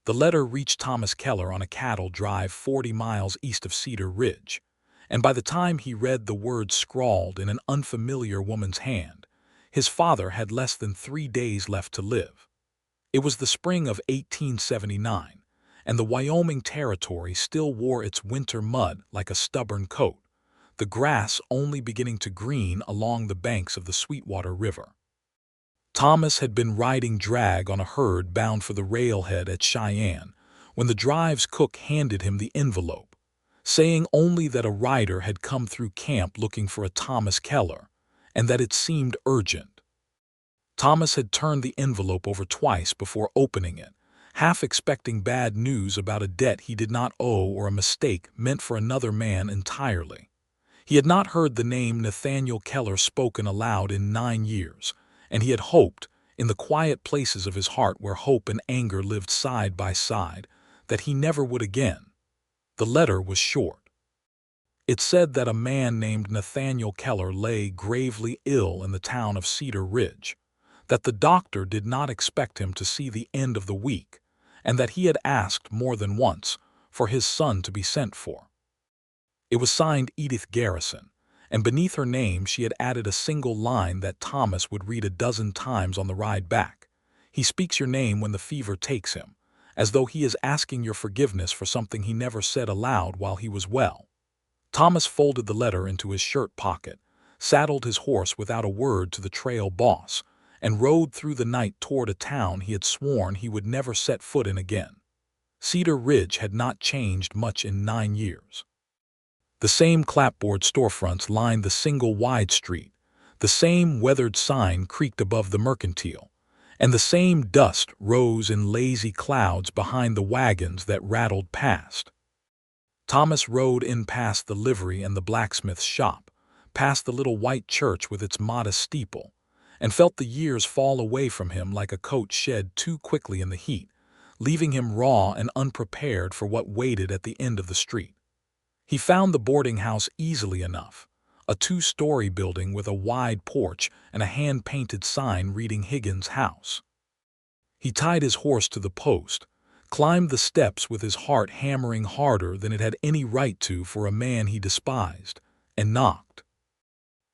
The letter reached Thomas Keller on a cattle drive 40 miles east of Cedar Ridge, and by the time he read the words scrawled in an unfamiliar woman's hand, his father had less than 3 days left to live. It was the spring of 1879, and the Wyoming Territory still wore its winter mud like a stubborn coat, the grass only beginning to green along the banks of the Sweetwater River. Thomas had been riding drag on a herd bound for the railhead at Cheyenne when the drive's cook handed him the envelope, saying only that a rider had come through camp looking for a Thomas Keller, and that it seemed urgent. Thomas had turned the envelope over twice before opening it, half expecting bad news about a debt he did not owe or a mistake meant for another man entirely. He had not heard the name Nathaniel Keller spoken aloud in 9 years, and he had hoped, in the quiet places of his heart where hope and anger lived side by side, that he never would again. The letter was short. It said that a man named Nathaniel Keller lay gravely ill in the town of Cedar Ridge, that the doctor did not expect him to see the end of the week, and that he had asked more than once for his son to be sent for. It was signed Edith Garrison, and beneath her name she had added a single line that Thomas would read a dozen times on the ride back. He speaks your name when the fever takes him, as though he is asking your forgiveness for something he never said aloud while he was well. Thomas folded the letter into his shirt pocket, saddled his horse without a word to the trail boss, and rode through the night toward a town he had sworn he would never set foot in again. Cedar Ridge had not changed much in 9 years. The same clapboard storefronts lined the single wide street, the same weathered sign creaked above the mercantile, and the same dust rose in lazy clouds behind the wagons that rattled past. Thomas rode in past the livery and the blacksmith's shop, past the little white church with its modest steeple, and felt the years fall away from him like a coat shed too quickly in the heat, leaving him raw and unprepared for what waited at the end of the street. He found the boarding house easily enough, a 2-story building with a wide porch and a hand-painted sign reading Higgins' house. He tied his horse to the post, climbed the steps with his heart hammering harder than it had any right to for a man he despised, and knocked.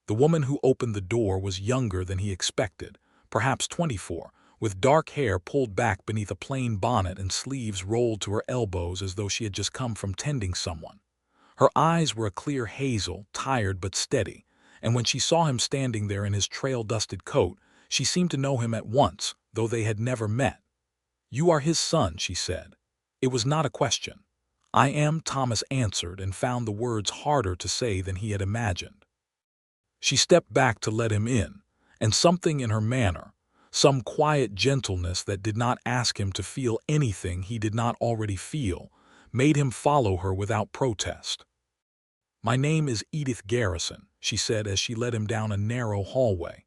The woman who opened the door was younger than he expected, perhaps 24, with dark hair pulled back beneath a plain bonnet and sleeves rolled to her elbows as though she had just come from tending someone. Her eyes were a clear hazel, tired but steady, and when she saw him standing there in his trail-dusted coat, she seemed to know him at once, though they had never met. "You are his son," she said. It was not a question. "I am," Thomas answered, and found the words harder to say than he had imagined. She stepped back to let him in, and something in her manner, some quiet gentleness that did not ask him to feel anything he did not already feel, made him follow her without protest. "My name is Edith Garrison," she said as she led him down a narrow hallway.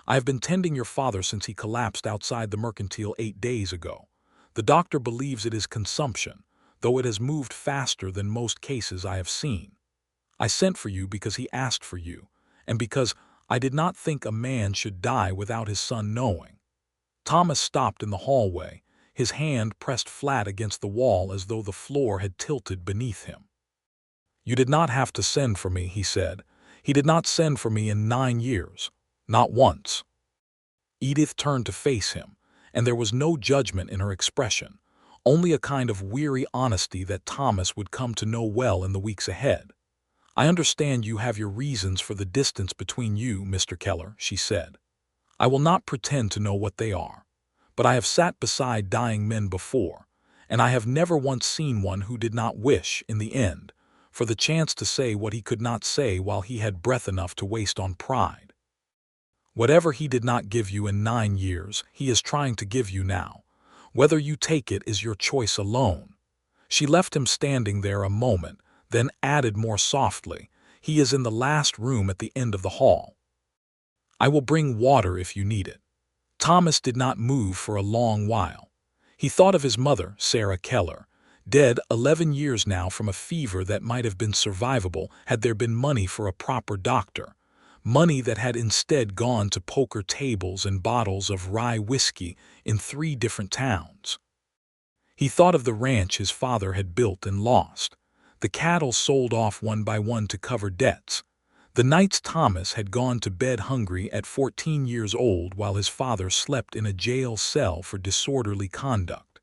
"I have been tending your father since he collapsed outside the mercantile 8 days ago. The doctor believes it is consumption, though it has moved faster than most cases I have seen. I sent for you because he asked for you, and because I did not think a man should die without his son knowing." Thomas stopped in the hallway, his hand pressed flat against the wall as though the floor had tilted beneath him. "You did not have to send for me," he said. "He did not send for me in 9 years. Not once." Edith turned to face him, and there was no judgment in her expression, only a kind of weary honesty that Thomas would come to know well in the weeks ahead. "I understand you have your reasons for the distance between you, Mr. Keller," she said. "I will not pretend to know what they are. But I have sat beside dying men before, and I have never once seen one who did not wish, in the end, for the chance to say what he could not say while he had breath enough to waste on pride. Whatever he did not give you in 9 years, he is trying to give you now. Whether you take it is your choice alone." She left him standing there a moment, then added more softly, "He is in the last room at the end of the hall. I will bring water if you need it." Thomas did not move for a long while. He thought of his mother, Sarah Keller, dead 11 years now from a fever that might have been survivable had there been money for a proper doctor, money that had instead gone to poker tables and bottles of rye whiskey in 3 different towns. He thought of the ranch his father had built and lost, the cattle sold off one by one to cover debts, the nights Thomas had gone to bed hungry at 14 years old while his father slept in a jail cell for disorderly conduct.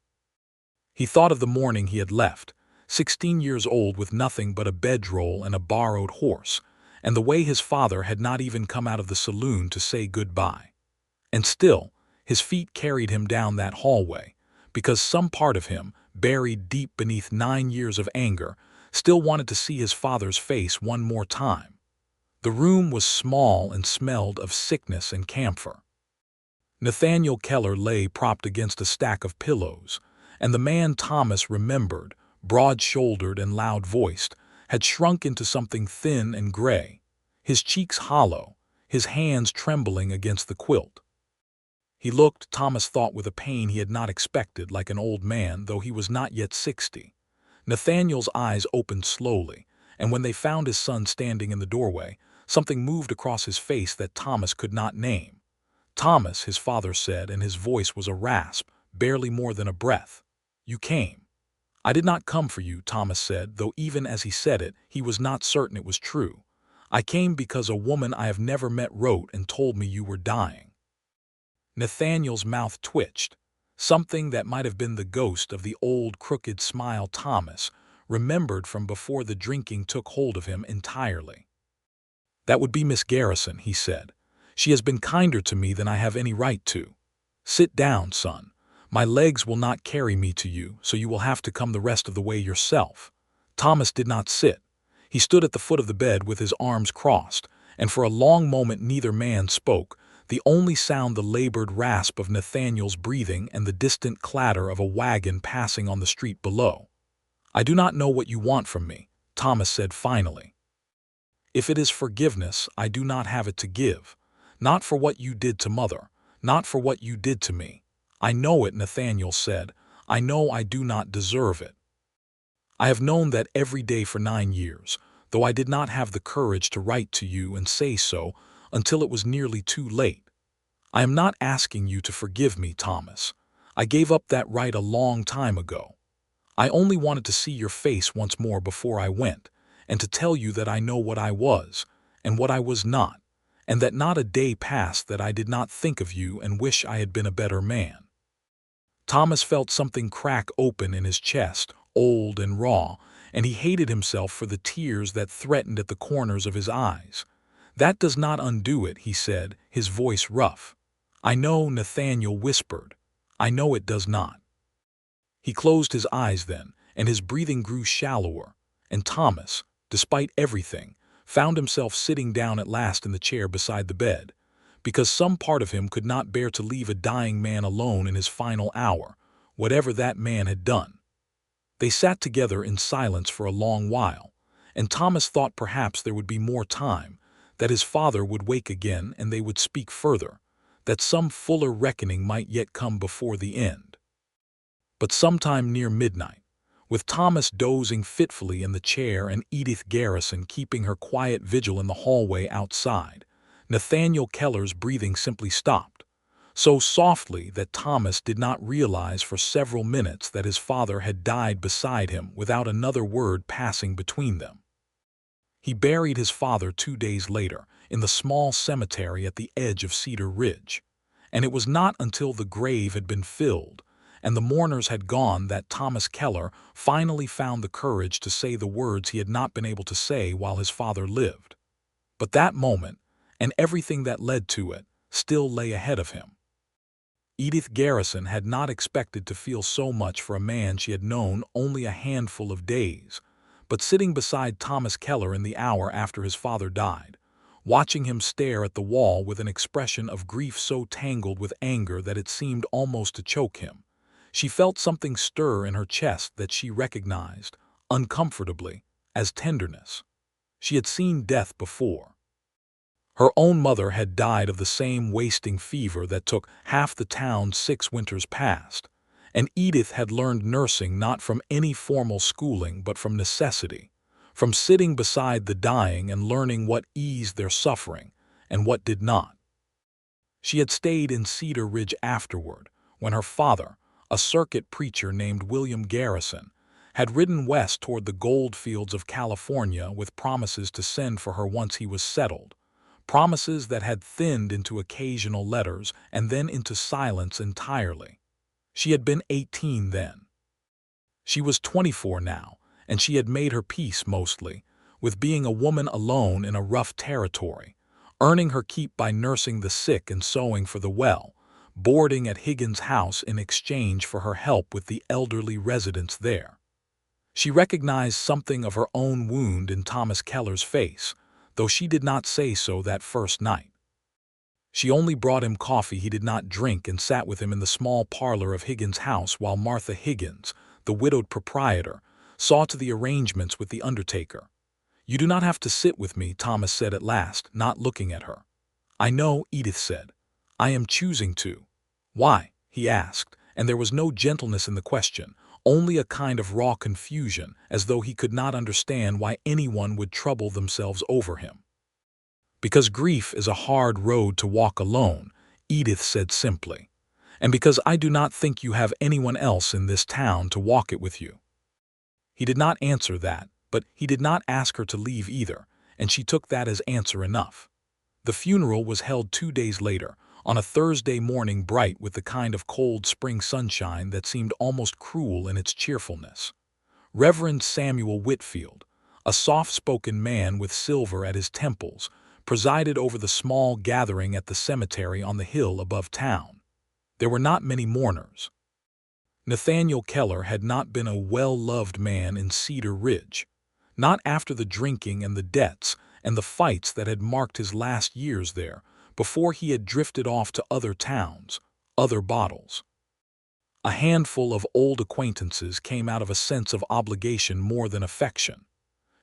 He thought of the morning he had left, 16 years old with nothing but a bedroll and a borrowed horse, and the way his father had not even come out of the saloon to say goodbye. And still, his feet carried him down that hallway, because some part of him, buried deep beneath 9 years of anger, still wanted to see his father's face one more time. The room was small and smelled of sickness and camphor. Nathaniel Keller lay propped against a stack of pillows, and the man Thomas remembered, broad-shouldered and loud-voiced, had shrunk into something thin and gray, his cheeks hollow, his hands trembling against the quilt. He looked, Thomas thought with a pain he had not expected, like an old man, though he was not yet 60. Nathaniel's eyes opened slowly, and when they found his son standing in the doorway, something moved across his face that Thomas could not name. "Thomas," his father said, and his voice was a rasp, barely more than a breath. "You came." "I did not come for you," Thomas said, though even as he said it, he was not certain it was true. "I came because a woman I have never met wrote and told me you were dying." Nathaniel's mouth twitched, something that might have been the ghost of the old crooked smile Thomas remembered from before the drinking took hold of him entirely. "That would be Miss Garrison," he said. "She has been kinder to me than I have any right to. Sit down, son. My legs will not carry me to you, so you will have to come the rest of the way yourself." Thomas did not sit. He stood at the foot of the bed with his arms crossed, and for a long moment neither man spoke, the only sound the labored rasp of Nathaniel's breathing and the distant clatter of a wagon passing on the street below. "I do not know what you want from me," Thomas said finally. "If it is forgiveness, I do not have it to give. Not for what you did to Mother, not for what you did to me. I know it," Nathaniel said. "I know I do not deserve it. I have known that every day for 9 years, though I did not have the courage to write to you and say so until it was nearly too late. I am not asking you to forgive me, Thomas. I gave up that right a long time ago. I only wanted to see your face once more before I went, and to tell you that I know what I was, and what I was not, and that not a day passed that I did not think of you and wish I had been a better man." Thomas felt something crack open in his chest, old and raw, and he hated himself for the tears that threatened at the corners of his eyes. "That does not undo it," he said, his voice rough. "I know," Nathaniel whispered. "I know it does not." He closed his eyes then, and his breathing grew shallower, and Thomas, despite everything, found himself sitting down at last in the chair beside the bed, because some part of him could not bear to leave a dying man alone in his final hour, whatever that man had done. They sat together in silence for a long while, and Thomas thought perhaps there would be more time, that his father would wake again and they would speak further, that some fuller reckoning might yet come before the end. But sometime near midnight, with Thomas dozing fitfully in the chair and Edith Garrison keeping her quiet vigil in the hallway outside, Nathaniel Keller's breathing simply stopped, so softly that Thomas did not realize for several minutes that his father had died beside him without another word passing between them. He buried his father 2 days later in the small cemetery at the edge of Cedar Ridge, and it was not until the grave had been filled and the mourners had gone that Thomas Keller finally found the courage to say the words he had not been able to say while his father lived. But that moment, and everything that led to it, still lay ahead of him. Edith Garrison had not expected to feel so much for a man she had known only a handful of days, but sitting beside Thomas Keller in the hour after his father died, watching him stare at the wall with an expression of grief so tangled with anger that it seemed almost to choke him, she felt something stir in her chest that she recognized, uncomfortably, as tenderness. She had seen death before. Her own mother had died of the same wasting fever that took half the town 6 winters past, and Edith had learned nursing not from any formal schooling but from necessity, from sitting beside the dying and learning what eased their suffering and what did not. She had stayed in Cedar Ridge afterward, when her father, a circuit preacher named William Garrison, had ridden west toward the gold fields of California with promises to send for her once he was settled, promises that had thinned into occasional letters and then into silence entirely. She had been 18 then. She was 24 now, and she had made her peace mostly with being a woman alone in a rough territory, earning her keep by nursing the sick and sewing for the well, boarding at Higgins' house in exchange for her help with the elderly residents there. She recognized something of her own wound in Thomas Keller's face, though she did not say so that first night. She only brought him coffee he did not drink and sat with him in the small parlor of Higgins' house while Martha Higgins, the widowed proprietor, saw to the arrangements with the undertaker. "You do not have to sit with me," Thomas said at last, not looking at her. "I know," Edith said. "I am choosing to." "Why?" he asked, and there was no gentleness in the question, only a kind of raw confusion, as though he could not understand why anyone would trouble themselves over him. "Because grief is a hard road to walk alone," Edith said simply, "and because I do not think you have anyone else in this town to walk it with you." He did not answer that, but he did not ask her to leave either, and she took that as answer enough. The funeral was held 2 days later, on a Thursday morning bright with the kind of cold spring sunshine that seemed almost cruel in its cheerfulness. Reverend Samuel Whitfield, a soft-spoken man with silver at his temples, presided over the small gathering at the cemetery on the hill above town. There were not many mourners. Nathaniel Keller had not been a well-loved man in Cedar Ridge, not after the drinking and the debts and the fights that had marked his last years there, before he had drifted off to other towns, other bottles. A handful of old acquaintances came out of a sense of obligation more than affection.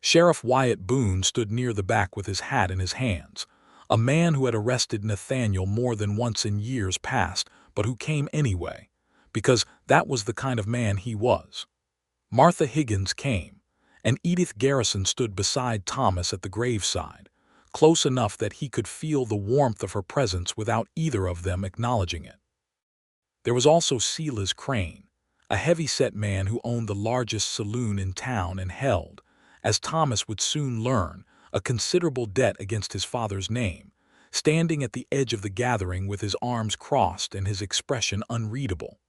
Sheriff Wyatt Boone stood near the back with his hat in his hands, a man who had arrested Nathaniel more than once in years past, but who came anyway, because that was the kind of man he was. Martha Higgins came, and Edith Garrison stood beside Thomas at the graveside, close enough that he could feel the warmth of her presence without either of them acknowledging it. There was also Silas Crane, a heavy-set man who owned the largest saloon in town and held, as Thomas would soon learn, a considerable debt against his father's name, standing at the edge of the gathering with his arms crossed and his expression unreadable.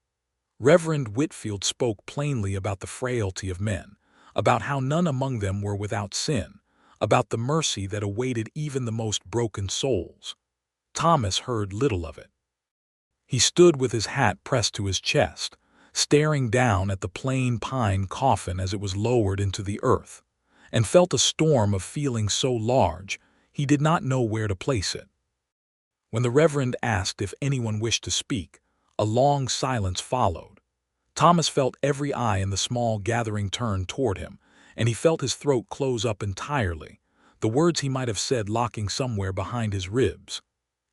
Reverend Whitfield spoke plainly about the frailty of men, about how none among them were without sin, about the mercy that awaited even the most broken souls. Thomas heard little of it. He stood with his hat pressed to his chest, staring down at the plain pine coffin as it was lowered into the earth, and felt a storm of feeling so large he did not know where to place it. When the Reverend asked if anyone wished to speak, a long silence followed. Thomas felt every eye in the small gathering turn toward him, and he felt his throat close up entirely, the words he might have said locking somewhere behind his ribs.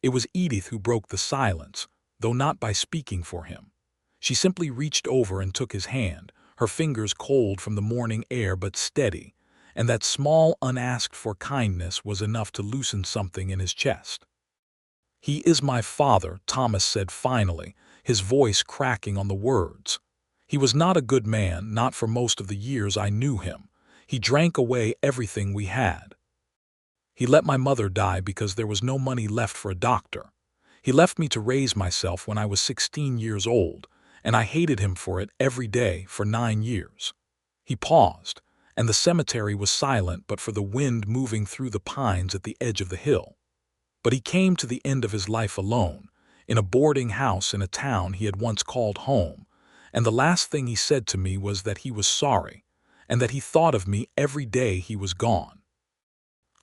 It was Edith who broke the silence, though not by speaking for him. She simply reached over and took his hand, her fingers cold from the morning air but steady, and that small unasked-for kindness was enough to loosen something in his chest. "He is my father," Thomas said finally, his voice cracking on the words. "He was not a good man, not for most of the years I knew him. He drank away everything we had. He let my mother die because there was no money left for a doctor. He left me to raise myself when I was 16 years old, and I hated him for it every day for 9 years." He paused, and the cemetery was silent but for the wind moving through the pines at the edge of the hill. But he came to the end of his life alone, in a boarding house in a town he had once called home, and the last thing he said to me was that he was sorry, and that he thought of me every day he was gone.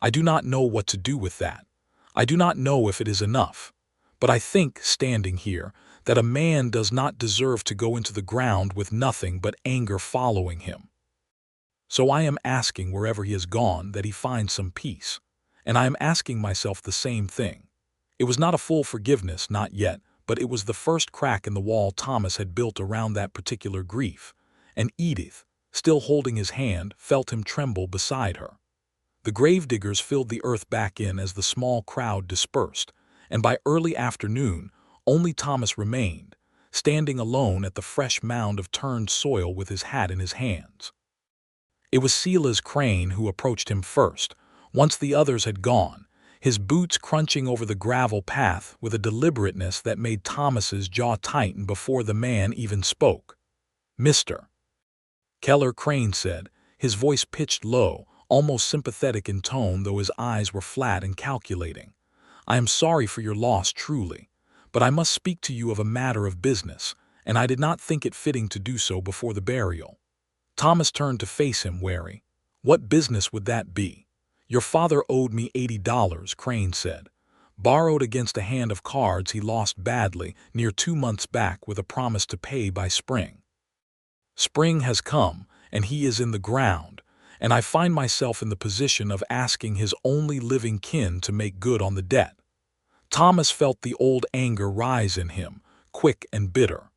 I do not know what to do with that. I do not know if it is enough. But I think, standing here, that a man does not deserve to go into the ground with nothing but anger following him. So I am asking wherever he has gone that he find some peace, and I am asking myself the same thing. It was not a full forgiveness, not yet, but it was the first crack in the wall Thomas had built around that particular grief, and Edith, still holding his hand, felt him tremble beside her. The gravediggers filled the earth back in as the small crowd dispersed, and by early afternoon only Thomas remained, standing alone at the fresh mound of turned soil with his hat in his hands. It was Silas Crane who approached him first, once the others had gone, his boots crunching over the gravel path with a deliberateness that made Thomas's jaw tighten before the man even spoke. "Mr. Keller," Crane said, his voice pitched low, almost sympathetic in tone though his eyes were flat and calculating. "I am sorry for your loss, truly, but I must speak to you of a matter of business, and I did not think it fitting to do so before the burial." Thomas turned to face him, wary. "What business would that be?" "Your father owed me $80, Crane said. "Borrowed against a hand of cards he lost badly near 2 months back with a promise to pay by spring. Spring has come, and he is in the ground, and I find myself in the position of asking his only living kin to make good on the debt." Thomas felt the old anger rise in him, quick and bitter.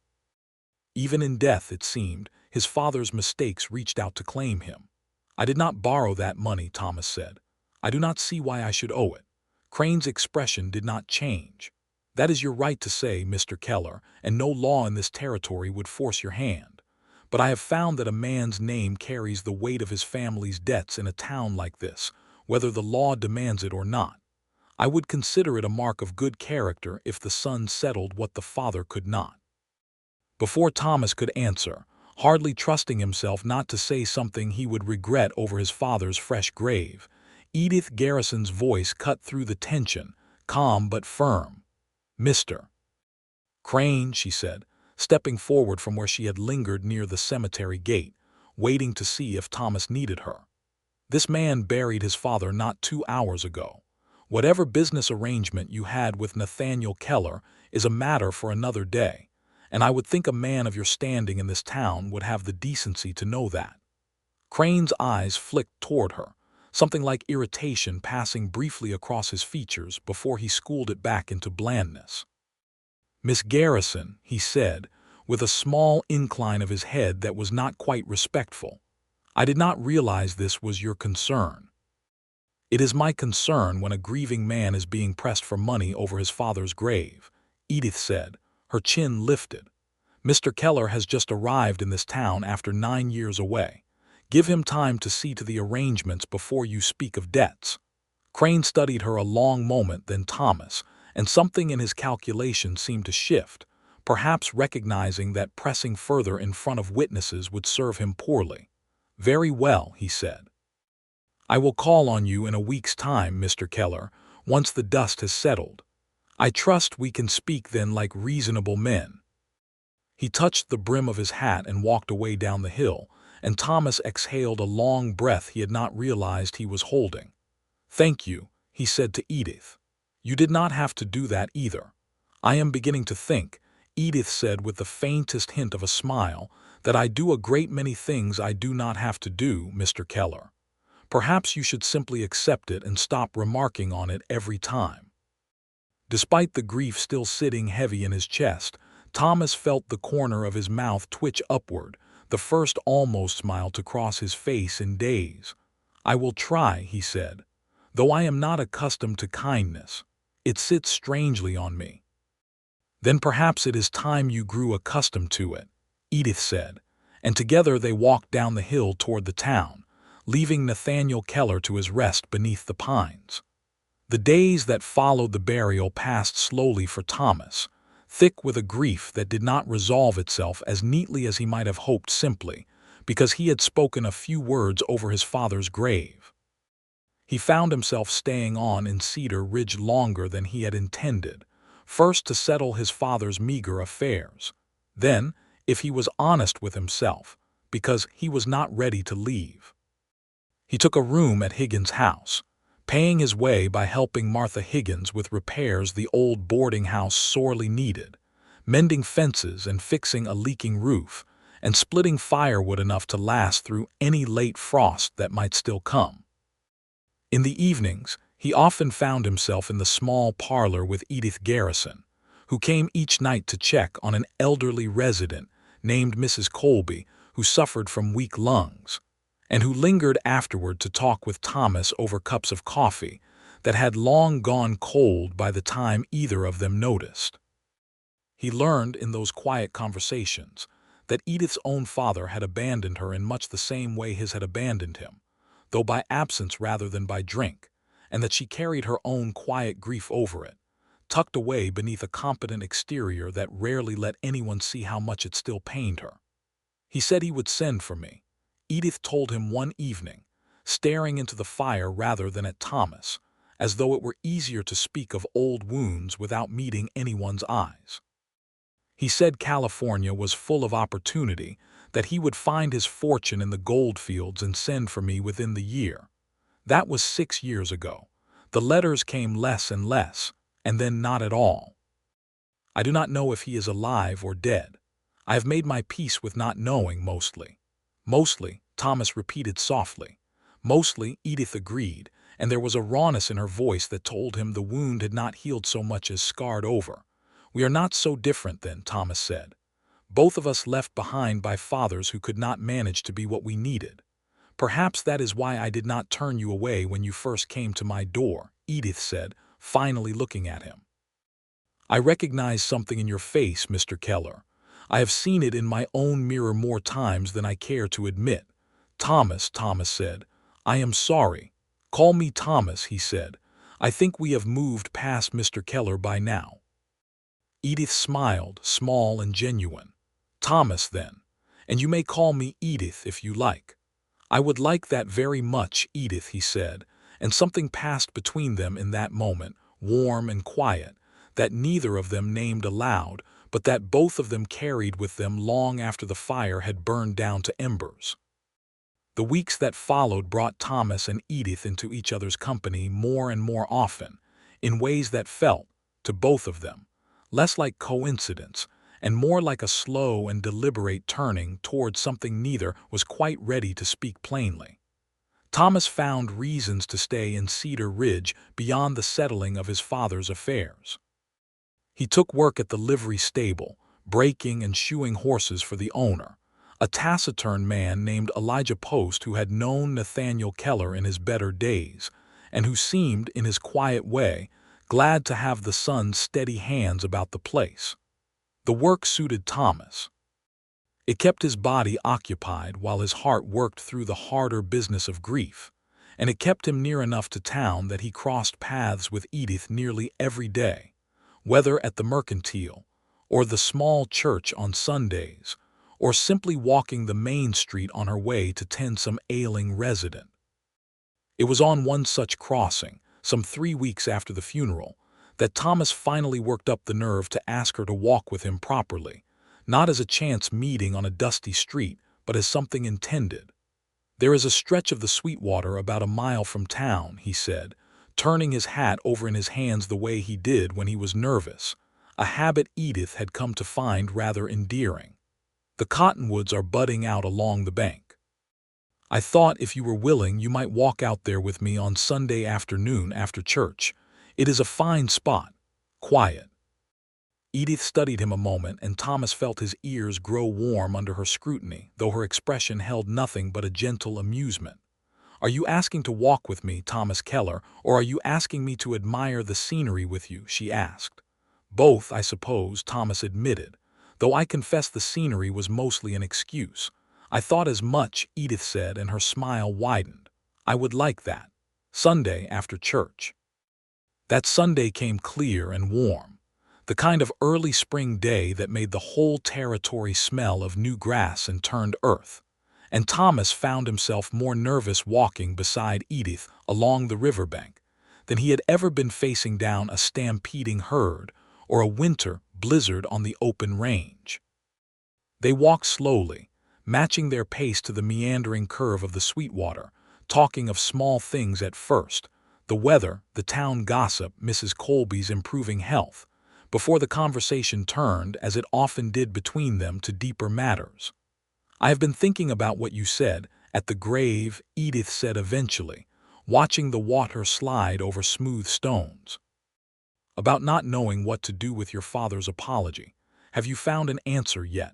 Even in death, it seemed, his father's mistakes reached out to claim him. "I did not borrow that money," Thomas said. "I do not see why I should owe it." Crane's expression did not change. "That is your right to say, Mr. Keller, and no law in this territory would force your hand. But I have found that a man's name carries the weight of his family's debts in a town like this, whether the law demands it or not. I would consider it a mark of good character if the son settled what the father could not." Before Thomas could answer, hardly trusting himself not to say something he would regret over his father's fresh grave, Edith Garrison's voice cut through the tension, calm but firm. "Mr. Crane," she said, stepping forward from where she had lingered near the cemetery gate, waiting to see if Thomas needed her. "This man buried his father not 2 hours ago. Whatever business arrangement you had with Nathaniel Keller is a matter for another day, and I would think a man of your standing in this town would have the decency to know that." Crane's eyes flicked toward her, something like irritation passing briefly across his features before he schooled it back into blandness. "Miss Garrison," he said, with a small incline of his head that was not quite respectful, "I did not realize this was your concern." "It is my concern when a grieving man is being pressed for money over his father's grave," Edith said, her chin lifted. "Mr. Keller has just arrived in this town after 9 years away. Give him time to see to the arrangements before you speak of debts." Crane studied her a long moment, then Thomas, and something in his calculation seemed to shift, perhaps recognizing that pressing further in front of witnesses would serve him poorly. "Very well," he said. "I will call on you in a week's time, Mr. Keller, once the dust has settled. I trust we can speak then like reasonable men." He touched the brim of his hat and walked away down the hill, and Thomas exhaled a long breath he had not realized he was holding. "Thank you," he said to Edith. "You did not have to do that either. I am beginning to think," Edith said with the faintest hint of a smile, "that I do a great many things I do not have to do, Mr. Keller. Perhaps you should simply accept it and stop remarking on it every time." Despite the grief still sitting heavy in his chest, Thomas felt the corner of his mouth twitch upward, the first almost smile to cross his face in days. "I will try," he said, "though I am not accustomed to kindness. It sits strangely on me." "Then perhaps it is time you grew accustomed to it," Edith said, and together they walked down the hill toward the town, leaving Nathaniel Keller to his rest beneath the pines. The days that followed the burial passed slowly for Thomas, thick with a grief that did not resolve itself as neatly as he might have hoped simply because he had spoken a few words over his father's grave. He found himself staying on in Cedar Ridge longer than he had intended, first to settle his father's meager affairs, then, if he was honest with himself, because he was not ready to leave. He took a room at Higgins' house, paying his way by helping Martha Higgins with repairs the old boarding house sorely needed, mending fences and fixing a leaking roof, and splitting firewood enough to last through any late frost that might still come. In the evenings, he often found himself in the small parlor with Edith Garrison, who came each night to check on an elderly resident named Mrs. Colby who suffered from weak lungs, and who lingered afterward to talk with Thomas over cups of coffee that had long gone cold by the time either of them noticed. He learned in those quiet conversations that Edith's own father had abandoned her in much the same way his had abandoned him, though by absence rather than by drink, and that she carried her own quiet grief over it, tucked away beneath a competent exterior that rarely let anyone see how much it still pained her. He said he would send for me, Edith told him one evening, staring into the fire rather than at Thomas, as though it were easier to speak of old wounds without meeting anyone's eyes. He said California was full of opportunity, that he would find his fortune in the gold fields and send for me within the year. That was 6 years ago. The letters came less and less, and then not at all. I do not know if he is alive or dead. I have made my peace with not knowing mostly. Mostly, Thomas repeated softly. Mostly, Edith agreed, and there was a rawness in her voice that told him the wound had not healed so much as scarred over. We are not so different then, Thomas said. Both of us left behind by fathers who could not manage to be what we needed. Perhaps that is why I did not turn you away when you first came to my door, Edith said, finally looking at him. I recognize something in your face, Mr. Keller. I have seen it in my own mirror more times than I care to admit. Thomas said. I am sorry. Call me Thomas, he said. I think we have moved past Mr. Keller by now. Edith smiled, small and genuine. Thomas, then. And you may call me Edith if you like. I would like that very much, Edith, he said, and something passed between them in that moment, warm and quiet, that neither of them named aloud, but that both of them carried with them long after the fire had burned down to embers. The weeks that followed brought Thomas and Edith into each other's company more and more often, in ways that felt, to both of them, less like coincidence and more like a slow and deliberate turning toward something neither was quite ready to speak plainly. Thomas found reasons to stay in Cedar Ridge beyond the settling of his father's affairs. He took work at the livery stable, breaking and shoeing horses for the owner, a taciturn man named Elijah Post who had known Nathaniel Keller in his better days, and who seemed, in his quiet way, glad to have the son's steady hands about the place. The work suited Thomas. It kept his body occupied while his heart worked through the harder business of grief, and it kept him near enough to town that he crossed paths with Edith nearly every day, whether at the mercantile, or the small church on Sundays, or simply walking the main street on her way to tend some ailing resident. It was on one such crossing, some 3 weeks after the funeral, that Thomas finally worked up the nerve to ask her to walk with him properly, not as a chance meeting on a dusty street, but as something intended. There is a stretch of the Sweetwater about a mile from town, he said, turning his hat over in his hands the way he did when he was nervous, a habit Edith had come to find rather endearing. The cottonwoods are budding out along the bank. I thought if you were willing you might walk out there with me on Sunday afternoon after church. It is a fine spot, quiet. Edith studied him a moment, and Thomas felt his ears grow warm under her scrutiny, though her expression held nothing but a gentle amusement. Are you asking to walk with me, Thomas Keller, or are you asking me to admire the scenery with you? She asked. Both, I suppose, Thomas admitted, though I confess the scenery was mostly an excuse. I thought as much, Edith said, and her smile widened. I would like that. Sunday after church. That Sunday came clear and warm, the kind of early spring day that made the whole territory smell of new grass and turned earth, and Thomas found himself more nervous walking beside Edith along the riverbank than he had ever been facing down a stampeding herd or a winter blizzard on the open range. They walked slowly, matching their pace to the meandering curve of the Sweetwater, talking of small things at first, the weather, the town gossip, Mrs. Colby's improving health, before the conversation turned, as it often did between them, to deeper matters. I have been thinking about what you said at the grave, Edith said eventually, watching the water slide over smooth stones. About not knowing what to do with your father's apology. Have you found an answer yet?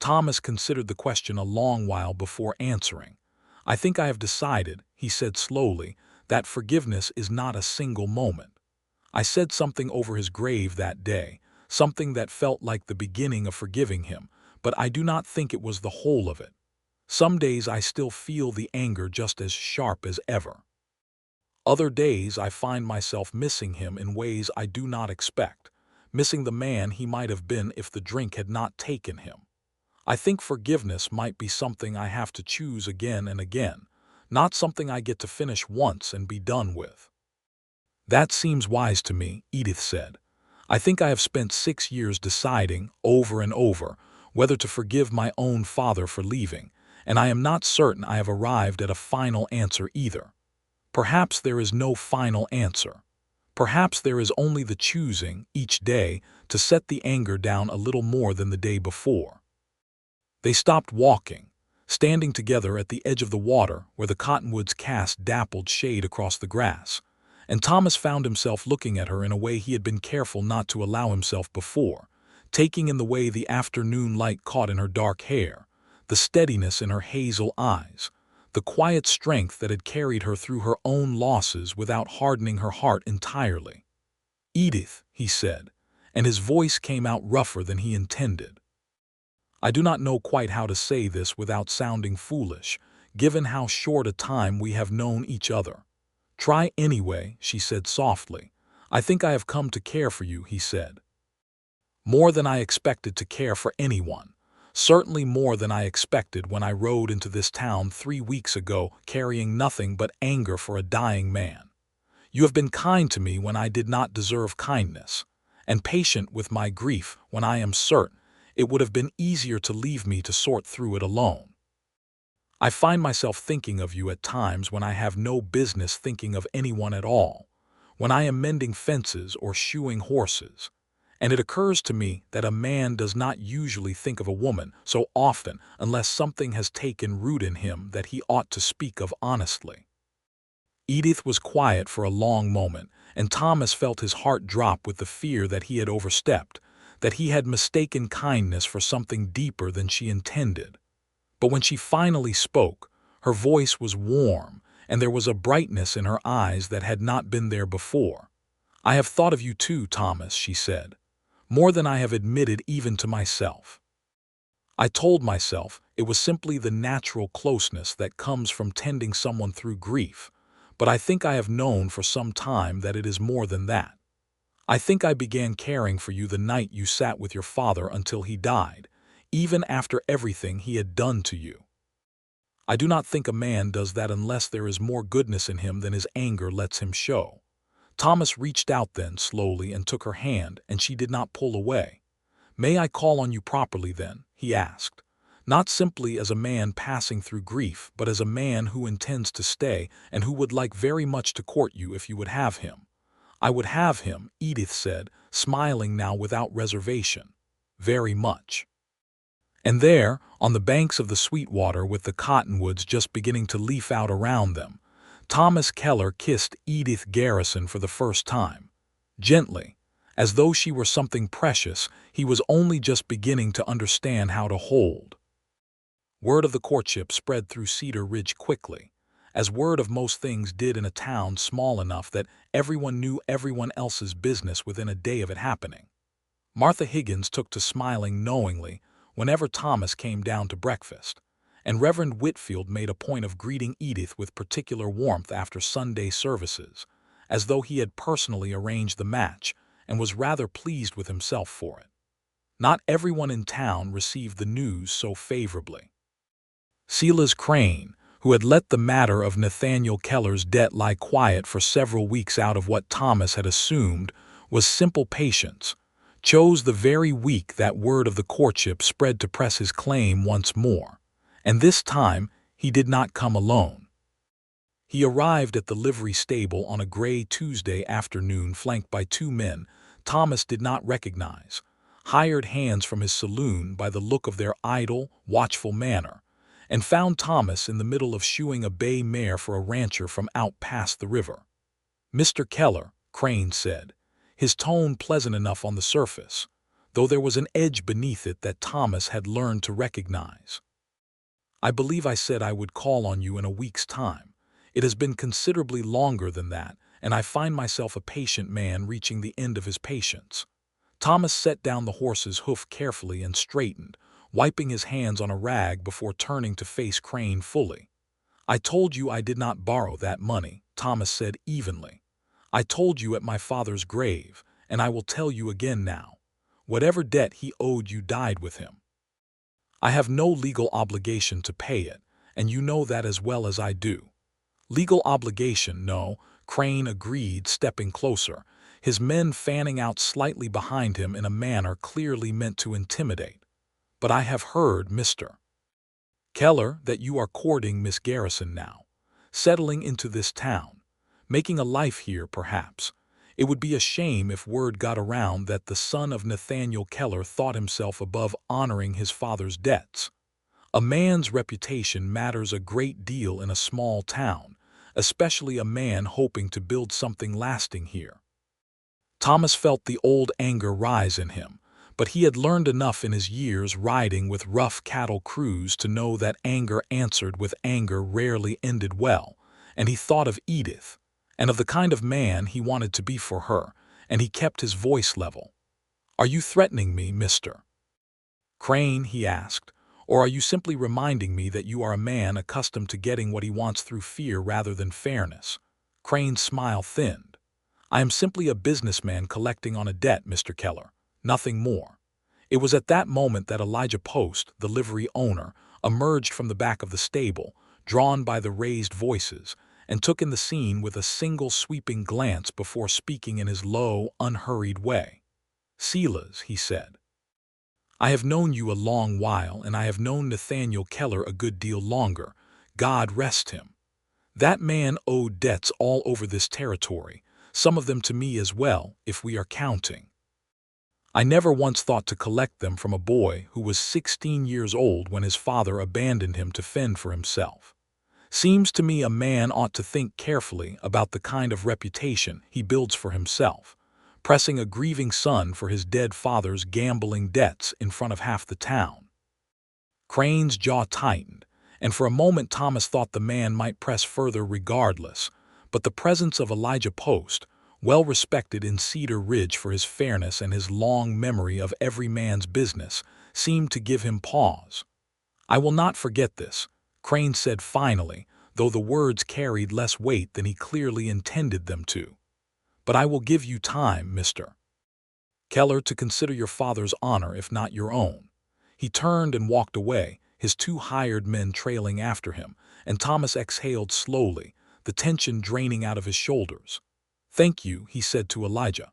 Thomas considered the question a long while before answering. I think I have decided, he said slowly, that forgiveness is not a single moment. I said something over his grave that day, something that felt like the beginning of forgiving him, but I do not think it was the whole of it. Some days I still feel the anger just as sharp as ever. Other days I find myself missing him in ways I do not expect, missing the man he might have been if the drink had not taken him. I think forgiveness might be something I have to choose again and again, not something I get to finish once and be done with. That seems wise to me, Edith said. I think I have spent 6 years deciding, over and over, whether to forgive my own father for leaving, and I am not certain I have arrived at a final answer either. Perhaps there is no final answer. Perhaps there is only the choosing, each day, to set the anger down a little more than the day before. They stopped walking, standing together at the edge of the water where the cottonwoods cast dappled shade across the grass, and Thomas found himself looking at her in a way he had been careful not to allow himself before, taking in the way the afternoon light caught in her dark hair, the steadiness in her hazel eyes, the quiet strength that had carried her through her own losses without hardening her heart entirely. "Edith," he said, and his voice came out rougher than he intended. "I do not know quite how to say this without sounding foolish, given how short a time we have known each other. Try anyway," she said softly. "I think I have come to care for you," he said. "More than I expected to care for anyone. Certainly more than I expected when I rode into this town 3 weeks ago carrying nothing but anger for a dying man. You have been kind to me when I did not deserve kindness, and patient with my grief when I am certain it would have been easier to leave me to sort through it alone. I find myself thinking of you at times when I have no business thinking of anyone at all, when I am mending fences or shoeing horses. And it occurs to me that a man does not usually think of a woman so often unless something has taken root in him that he ought to speak of honestly." Edith was quiet for a long moment, and Thomas felt his heart drop with the fear that he had overstepped, that he had mistaken kindness for something deeper than she intended. But when she finally spoke, her voice was warm, and there was a brightness in her eyes that had not been there before. "I have thought of you too, Thomas," she said, "more than I have admitted even to myself. I told myself it was simply the natural closeness that comes from tending someone through grief, but I think I have known for some time that it is more than that. I think I began caring for you the night you sat with your father until he died, even after everything he had done to you. I do not think a man does that unless there is more goodness in him than his anger lets him show." Thomas reached out then slowly and took her hand, and she did not pull away. "May I call on you properly then?" he asked. "Not simply as a man passing through grief, but as a man who intends to stay and who would like very much to court you if you would have him." "I would have him," Edith said, smiling now without reservation. "Very much." And there, on the banks of the Sweetwater with the cottonwoods just beginning to leaf out around them, Thomas Keller kissed Edith Garrison for the first time. Gently, as though she were something precious he was only just beginning to understand how to hold. Word of the courtship spread through Cedar Ridge quickly, as word of most things did in a town small enough that everyone knew everyone else's business within a day of it happening. Martha Higgins took to smiling knowingly whenever Thomas came down to breakfast, and Reverend Whitfield made a point of greeting Edith with particular warmth after Sunday services, as though he had personally arranged the match and was rather pleased with himself for it. Not everyone in town received the news so favorably. Silas Crane, who had let the matter of Nathaniel Keller's debt lie quiet for several weeks out of what Thomas had assumed was simple patience, chose the very week that word of the courtship spread to press his claim once more, and this time he did not come alone. He arrived at the livery stable on a gray Tuesday afternoon flanked by 2 men Thomas did not recognize, hired hands from his saloon by the look of their idle, watchful manner, and found Thomas in the middle of shoeing a bay mare for a rancher from out past the river. "Mr. Keller," Crane said, his tone pleasant enough on the surface, though there was an edge beneath it that Thomas had learned to recognize. "I believe I said I would call on you in a week's time. It has been considerably longer than that, and I find myself a patient man reaching the end of his patience." Thomas set down the horse's hoof carefully and straightened, wiping his hands on a rag before turning to face Crane fully. "I told you I did not borrow that money," Thomas said evenly. "I told you at my father's grave, and I will tell you again now. Whatever debt he owed you died with him. I have no legal obligation to pay it, and you know that as well as I do." "Legal obligation, no," Crane agreed, stepping closer, his men fanning out slightly behind him in a manner clearly meant to intimidate. "But I have heard, Mr. Keller, that you are courting Miss Garrison now, settling into this town, making a life here perhaps. It would be a shame if word got around that the son of Nathaniel Keller thought himself above honoring his father's debts. A man's reputation matters a great deal in a small town, especially a man hoping to build something lasting here." Thomas felt the old anger rise in him, but he had learned enough in his years riding with rough cattle crews to know that anger answered with anger rarely ended well, and he thought of Edith, and of the kind of man he wanted to be for her, and he kept his voice level. "Are you threatening me, Mr. Crane?" he asked, "or are you simply reminding me that you are a man accustomed to getting what he wants through fear rather than fairness?" Crane's smile thinned. "I am simply a businessman collecting on a debt, Mr. Keller. Nothing more." It was at that moment that Elijah Post, the livery owner, emerged from the back of the stable, drawn by the raised voices, and took in the scene with a single sweeping glance before speaking in his low, unhurried way. "Silas," he said, "I have known you a long while, and I have known Nathaniel Keller a good deal longer. God rest him. That man owed debts all over this territory, some of them to me as well, if we are counting. I never once thought to collect them from a boy who was 16 years old when his father abandoned him to fend for himself. Seems to me a man ought to think carefully about the kind of reputation he builds for himself, pressing a grieving son for his dead father's gambling debts in front of half the town." Crane's jaw tightened, and for a moment Thomas thought the man might press further regardless, but the presence of Elijah Post, well respected in Cedar Ridge for his fairness and his long memory of every man's business, seemed to give him pause. "I will not forget this," Crane said finally, though the words carried less weight than he clearly intended them to. "But I will give you time, Mr. Keller, to consider your father's honor if not your own." He turned and walked away, his two hired men trailing after him, and Thomas exhaled slowly, the tension draining out of his shoulders. "Thank you," he said to Elijah.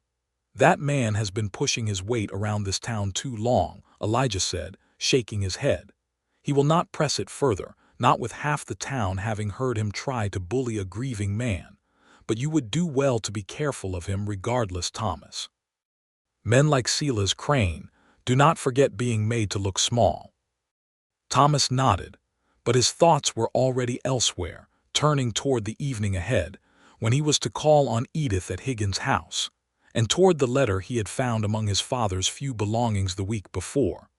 "That man has been pushing his weight around this town too long," Elijah said, shaking his head. "He will not press it further, not with half the town having heard him try to bully a grieving man. But you would do well to be careful of him regardless, Thomas. Men like Silas Crane do not forget being made to look small." Thomas nodded, but his thoughts were already elsewhere, turning toward the evening ahead, when he was to call on Edith at Higgins' house, and toward the letter he had found among his father's few belongings the week before.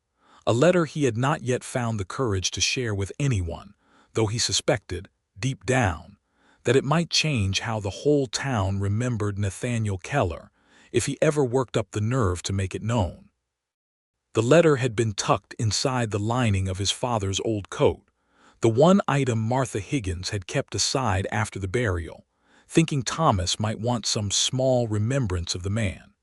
A letter he had not yet found the courage to share with anyone, though he suspected, deep down, that it might change how the whole town remembered Nathaniel Keller, if he ever worked up the nerve to make it known. The letter had been tucked inside the lining of his father's old coat, the one item Martha Higgins had kept aside after the burial, thinking Thomas might want some small remembrance of the man.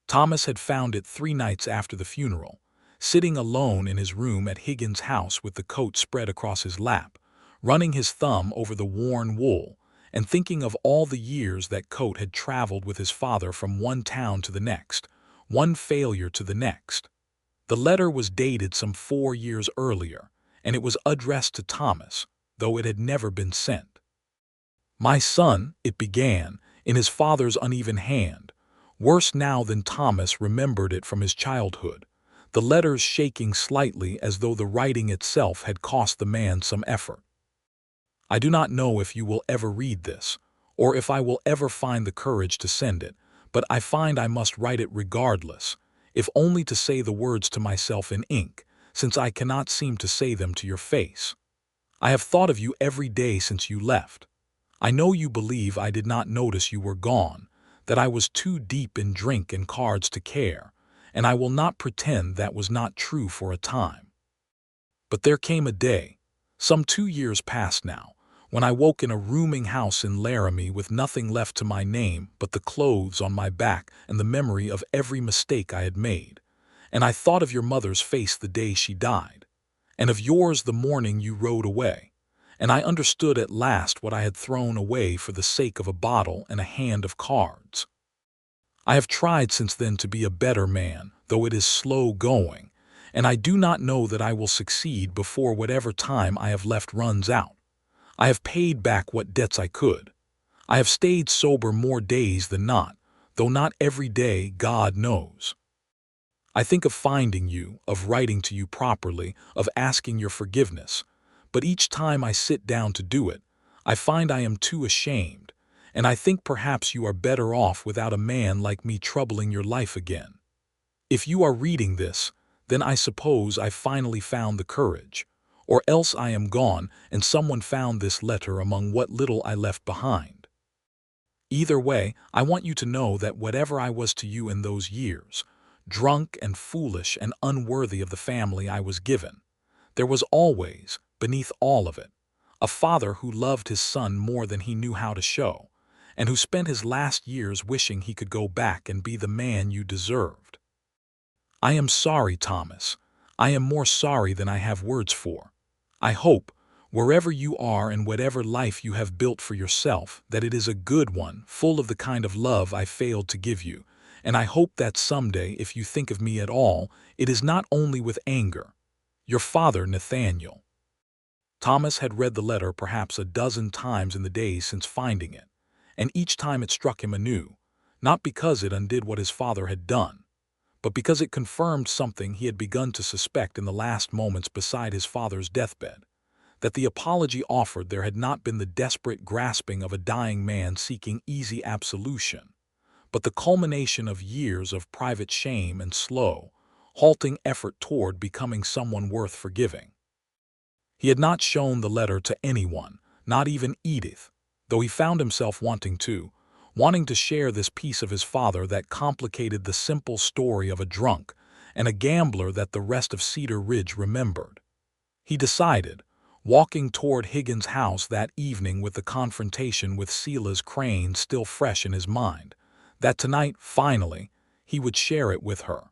Thomas had found it 3 nights after the funeral, sitting alone in his room at Higgins' house with the coat spread across his lap, running his thumb over the worn wool, and thinking of all the years that coat had traveled with his father from one town to the next, one failure to the next. The letter was dated some 4 years earlier, and it was addressed to Thomas, though it had never been sent. "My son," it began, in his father's uneven hand, worse now than Thomas remembered it from his childhood, the letters shaking slightly as though the writing itself had cost the man some effort. "I do not know if you will ever read this, or if I will ever find the courage to send it, but I find I must write it regardless, if only to say the words to myself in ink, since I cannot seem to say them to your face. I have thought of you every day since you left. I know you believe I did not notice you were gone, that I was too deep in drink and cards to care, and I will not pretend that was not true for a time. But there came a day, some 2 years past now, when I woke in a rooming house in Laramie with nothing left to my name but the clothes on my back and the memory of every mistake I had made. And I thought of your mother's face the day she died, and of yours the morning you rode away, and I understood at last what I had thrown away for the sake of a bottle and a hand of cards. I have tried since then to be a better man, though it is slow going, and I do not know that I will succeed before whatever time I have left runs out. I have paid back what debts I could. I have stayed sober more days than not, though not every day, God knows. I think of finding you, of writing to you properly, of asking your forgiveness, but each time I sit down to do it, I find I am too ashamed, and I think perhaps you are better off without a man like me troubling your life again. If you are reading this, then I suppose I finally found the courage, or else I am gone and someone found this letter among what little I left behind. Either way, I want you to know that whatever I was to you in those years, drunk and foolish and unworthy of the family I was given, there was always, beneath all of it, a father who loved his son more than he knew how to show, and who spent his last years wishing he could go back and be the man you deserved. I am sorry, Thomas. I am more sorry than I have words for. I hope, wherever you are and whatever life you have built for yourself, that it is a good one, full of the kind of love I failed to give you, and I hope that someday, if you think of me at all, it is not only with anger. Your father, Nathaniel. Thomas had read the letter perhaps a dozen times in the days since finding it, and each time it struck him anew, not because it undid what his father had done, but because it confirmed something he had begun to suspect in the last moments beside his father's deathbed, that the apology offered there had not been the desperate grasping of a dying man seeking easy absolution, but the culmination of years of private shame and slow, halting effort toward becoming someone worth forgiving. He had not shown the letter to anyone, not even Edith, though he found himself wanting to share this piece of his father that complicated the simple story of a drunk and a gambler that the rest of Cedar Ridge remembered. He decided, walking toward Higgins' house that evening with the confrontation with Silas Crane still fresh in his mind, that tonight, finally, he would share it with her.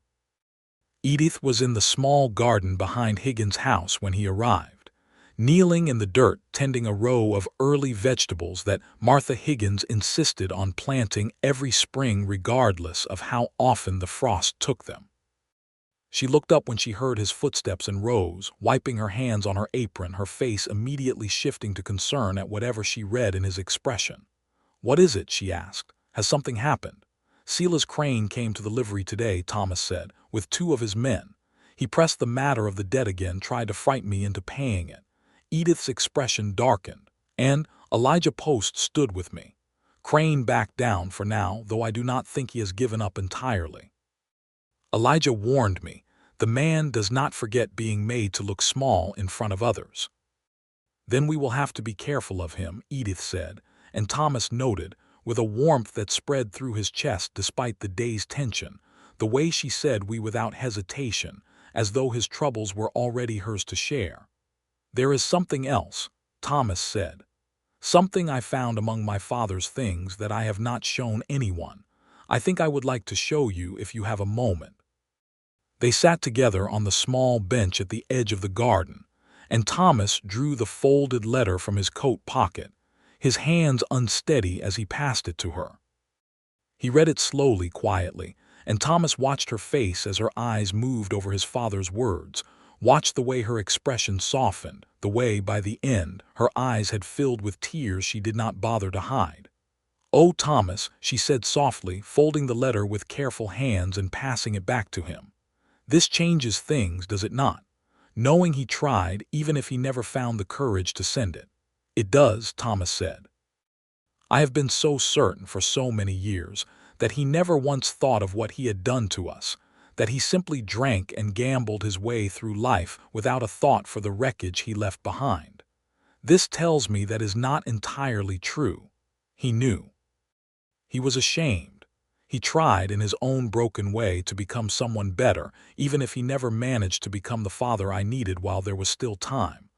Edith was in the small garden behind Higgins' house when he arrived, kneeling in the dirt tending a row of early vegetables that Martha Higgins insisted on planting every spring regardless of how often the frost took them. She looked up when she heard his footsteps and rose, wiping her hands on her apron, her face immediately shifting to concern at whatever she read in his expression. "What is it?" she asked. "Has something happened?" "Silas Crane came to the livery today," Thomas said, "with 2 of his men. He pressed the matter of the debt again, tried to frighten me into paying it." Edith's expression darkened, and Elijah Post stood with me. "Crane backed down for now, though I do not think he has given up entirely. Elijah warned me, the man does not forget being made to look small in front of others." "Then we will have to be careful of him," Edith said, and Thomas noted, with a warmth that spread through his chest despite the day's tension, the way she said "we" without hesitation, as though his troubles were already hers to share. "There is something else," Thomas said. "Something I found among my father's things that I have not shown anyone. I think I would like to show you if you have a moment." They sat together on the small bench at the edge of the garden, and Thomas drew the folded letter from his coat pocket, his hands unsteady as he passed it to her. He read it slowly, quietly, and Thomas watched her face as her eyes moved over his father's words, watched the way her expression softened, the way, by the end, her eyes had filled with tears she did not bother to hide. "Oh, Thomas," she said softly, folding the letter with careful hands and passing it back to him. "This changes things, does it not? Knowing he tried, even if he never found the courage to send it." "It does," Thomas said. "I have been so certain for so many years that he never once thought of what he had done to us, that he simply drank and gambled his way through life without a thought for the wreckage he left behind. This tells me that is not entirely true. He knew. He was ashamed. He tried in his own broken way to become someone better, even if he never managed to become the father I needed while there was still time.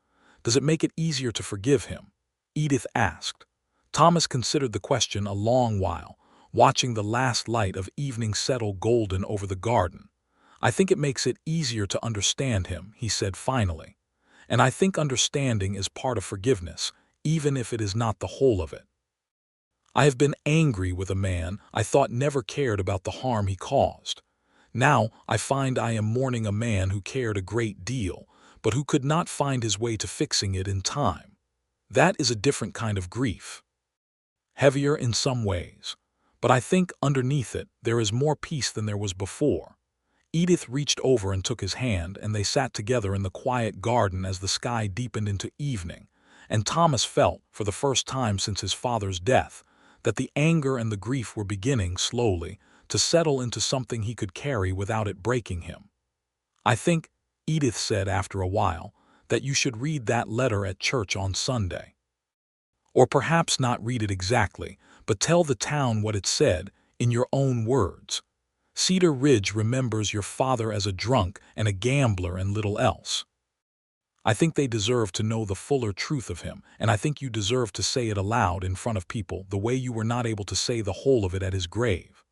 Does it make it easier to forgive him? Edith asked. Thomas considered the question a long while, watching the last light of evening settle golden over the garden. I think it makes it easier to understand him, he said finally. And I think understanding is part of forgiveness, even if it is not the whole of it. I have been angry with a man I thought never cared about the harm he caused. Now I find I am mourning a man who cared a great deal, but who could not find his way to fixing it in time. That is a different kind of grief. Heavier in some ways. But I think underneath it there is more peace than there was before. Edith reached over and took his hand, and they sat together in the quiet garden as the sky deepened into evening, and Thomas felt, for the first time since his father's death, that the anger and the grief were beginning, slowly, to settle into something he could carry without it breaking him. I think, Edith said after a while, that you should read that letter at church on Sunday. Or perhaps not read it exactly, but tell the town what it said, in your own words. Cedar Ridge remembers your father as a drunk and a gambler and little else. I think they deserve to know the fuller truth of him, and I think you deserve to say it aloud in front of people the way you were not able to say the whole of it at his grave.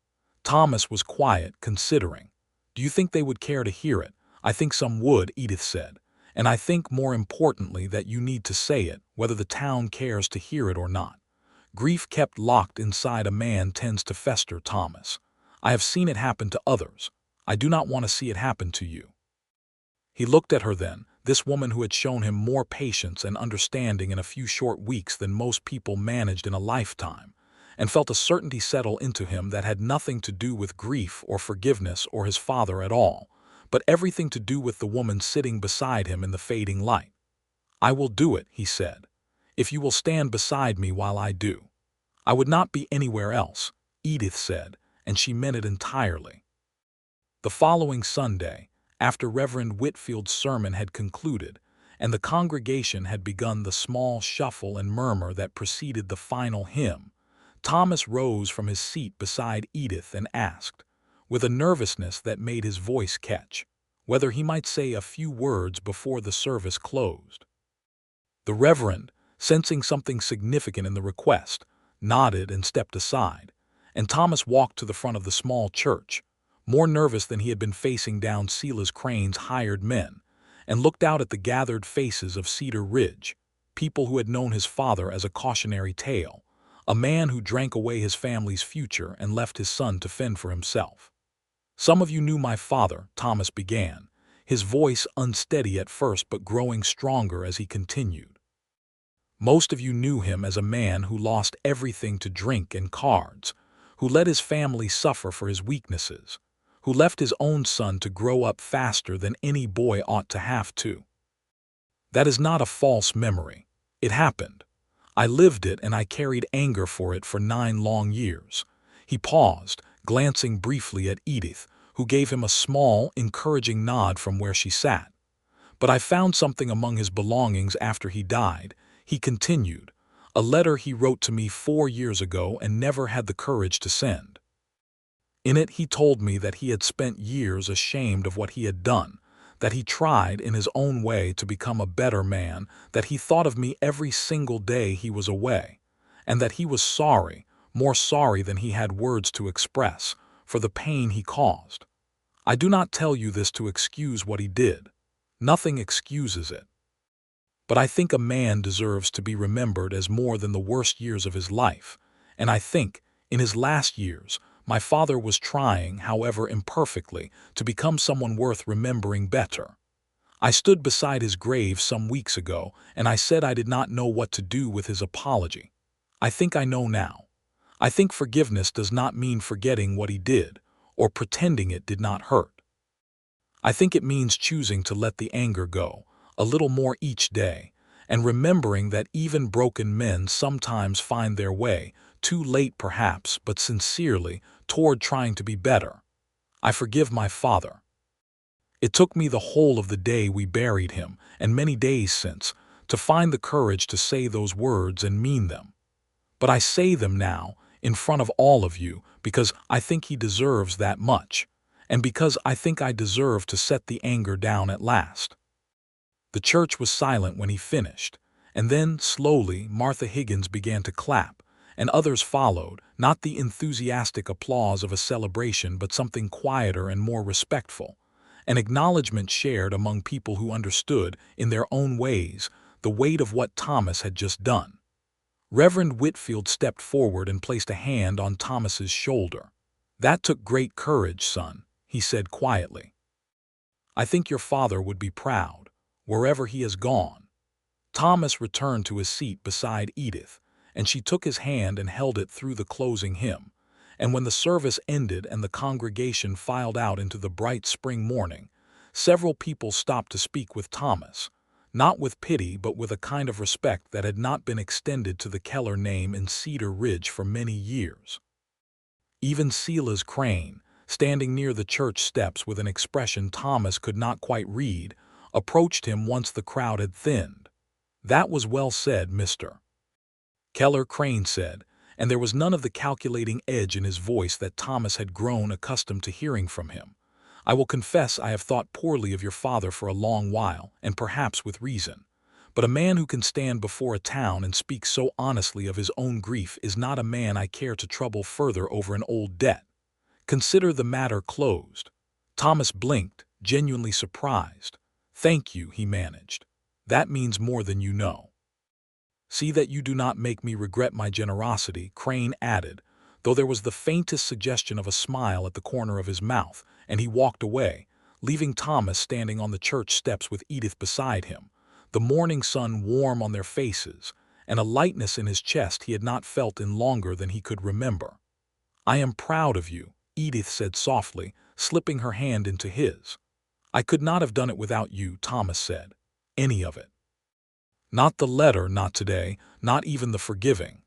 Thomas was quiet, considering. Do you think they would care to hear it? I think some would, Edith said. And I think, more importantly, that you need to say it, whether the town cares to hear it or not. Grief kept locked inside a man tends to fester, Thomas. I have seen it happen to others. I do not want to see it happen to you. He looked at her then, this woman who had shown him more patience and understanding in a few short weeks than most people managed in a lifetime, and felt a certainty settle into him that had nothing to do with grief or forgiveness or his father at all, but everything to do with the woman sitting beside him in the fading light. I will do it, he said, if you will stand beside me while I do. I would not be anywhere else, Edith said, and she meant it entirely. The following Sunday, after Reverend Whitfield's sermon had concluded, and the congregation had begun the small shuffle and murmur that preceded the final hymn, Thomas rose from his seat beside Edith and asked, with a nervousness that made his voice catch, whether he might say a few words before the service closed. The Reverend, sensing something significant in the request, nodded and stepped aside, and Thomas walked to the front of the small church, more nervous than he had been facing down Silas Crane's hired men, and looked out at the gathered faces of Cedar Ridge, people who had known his father as a cautionary tale, a man who drank away his family's future and left his son to fend for himself. Some of you knew my father, Thomas began, his voice unsteady at first but growing stronger as he continued. Most of you knew him as a man who lost everything to drink and cards, who let his family suffer for his weaknesses, who left his own son to grow up faster than any boy ought to have to. That is not a false memory. It happened. I lived it, and I carried anger for it for 9 long years. He paused, glancing briefly at Edith, who gave him a small, encouraging nod from where she sat. But I found something among his belongings after he died, he continued, a letter he wrote to me 4 years ago and never had the courage to send. In it he told me that he had spent years ashamed of what he had done, that he tried in his own way to become a better man, that he thought of me every single day he was away, and that he was sorry, more sorry than he had words to express, for the pain he caused. I do not tell you this to excuse what he did. Nothing excuses it. But I think a man deserves to be remembered as more than the worst years of his life, and I think, in his last years, my father was trying, however imperfectly, to become someone worth remembering better. I stood beside his grave some weeks ago, and I said I did not know what to do with his apology. I think I know now. I think forgiveness does not mean forgetting what he did, or pretending it did not hurt. I think it means choosing to let the anger go, a little more each day, and remembering that even broken men sometimes find their way, too late perhaps, but sincerely, toward trying to be better. I forgive my father. It took me the whole of the day we buried him, and many days since, to find the courage to say those words and mean them. But I say them now, in front of all of you, because I think he deserves that much, and because I think I deserve to set the anger down at last." The church was silent when he finished, and then, slowly, Martha Higgins began to clap, and others followed, not the enthusiastic applause of a celebration but something quieter and more respectful, an acknowledgment shared among people who understood, in their own ways, the weight of what Thomas had just done. Reverend Whitfield stepped forward and placed a hand on Thomas's shoulder. "That took great courage, son," he said quietly. "I think your father would be proud, wherever he has gone." Thomas returned to his seat beside Edith, and she took his hand and held it through the closing hymn. And when the service ended and the congregation filed out into the bright spring morning, several people stopped to speak with Thomas, not with pity but with a kind of respect that had not been extended to the Keller name in Cedar Ridge for many years. Even Silas Crane, standing near the church steps with an expression Thomas could not quite read, approached him once the crowd had thinned. "That was well said, Mr. Keller," Crane said, and there was none of the calculating edge in his voice that Thomas had grown accustomed to hearing from him. "I will confess I have thought poorly of your father for a long while, and perhaps with reason. But a man who can stand before a town and speak so honestly of his own grief is not a man I care to trouble further over an old debt. Consider the matter closed." Thomas blinked, genuinely surprised. "Thank you," he managed. "That means more than you know." "See that you do not make me regret my generosity," Crane added, though there was the faintest suggestion of a smile at the corner of his mouth, and he walked away, leaving Thomas standing on the church steps with Edith beside him, the morning sun warm on their faces, and a lightness in his chest he had not felt in longer than he could remember. "I am proud of you," Edith said softly, slipping her hand into his. "I could not have done it without you," Thomas said. "Any of it. Not the letter, not today, not even the forgiving.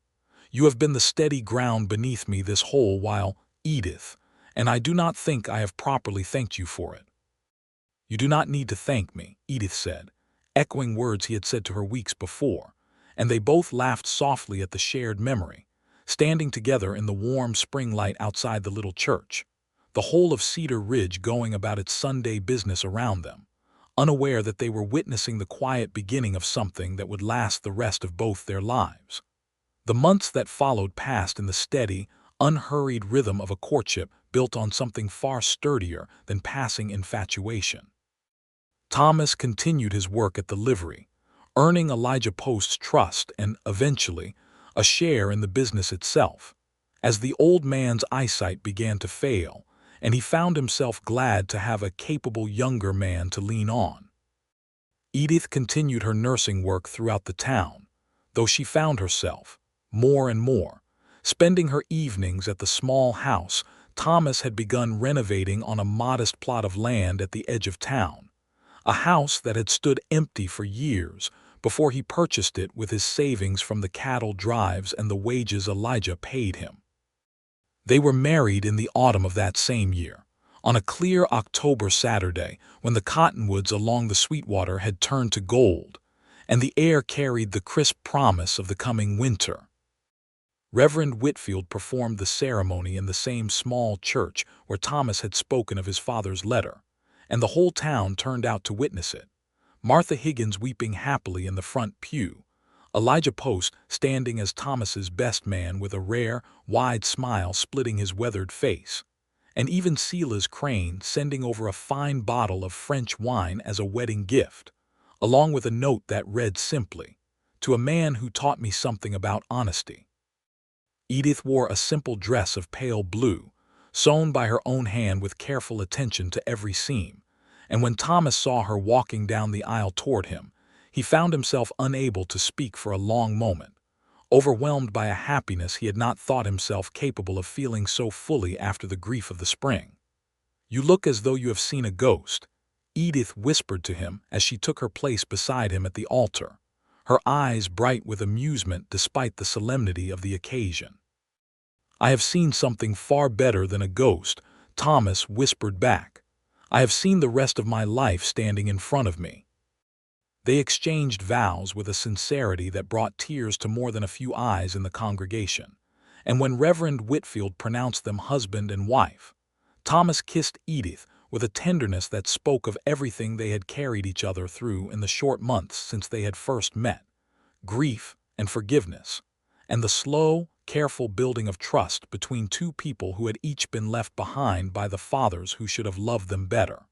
You have been the steady ground beneath me this whole while, Edith, and I do not think I have properly thanked you for it." "You do not need to thank me," Edith said, echoing words he had said to her weeks before, and they both laughed softly at the shared memory, standing together in the warm spring light outside the little church, the whole of Cedar Ridge going about its Sunday business around them, unaware that they were witnessing the quiet beginning of something that would last the rest of both their lives. The months that followed passed in the steady, unhurried rhythm of a courtship built on something far sturdier than passing infatuation. Thomas continued his work at the livery, earning Elijah Post's trust and, eventually, a share in the business itself, as the old man's eyesight began to fail, and he found himself glad to have a capable younger man to lean on. Edith continued her nursing work throughout the town, though she found herself, more and more, spending her evenings at the small house Thomas had begun renovating on a modest plot of land at the edge of town, a house that had stood empty for years before he purchased it with his savings from the cattle drives and the wages Elijah paid him. They were married in the autumn of that same year, on a clear October Saturday when the cottonwoods along the Sweetwater had turned to gold, and the air carried the crisp promise of the coming winter. Reverend Whitfield performed the ceremony in the same small church where Thomas had spoken of his father's letter, and the whole town turned out to witness it, Martha Higgins weeping happily in the front pew, Elijah Post standing as Thomas's best man with a rare, wide smile splitting his weathered face, and even Silas Crane sending over a fine bottle of French wine as a wedding gift, along with a note that read simply, "To a man who taught me something about honesty." Edith wore a simple dress of pale blue, sewn by her own hand with careful attention to every seam, and when Thomas saw her walking down the aisle toward him, he found himself unable to speak for a long moment, overwhelmed by a happiness he had not thought himself capable of feeling so fully after the grief of the spring. "You look as though you have seen a ghost," Edith whispered to him as she took her place beside him at the altar, her eyes bright with amusement despite the solemnity of the occasion. "I have seen something far better than a ghost," Thomas whispered back. "I have seen the rest of my life standing in front of me." They exchanged vows with a sincerity that brought tears to more than a few eyes in the congregation, and when Reverend Whitfield pronounced them husband and wife, Thomas kissed Edith with a tenderness that spoke of everything they had carried each other through in the short months since they had first met: grief and forgiveness, and the slow, careful building of trust between two people who had each been left behind by the fathers who should have loved them better.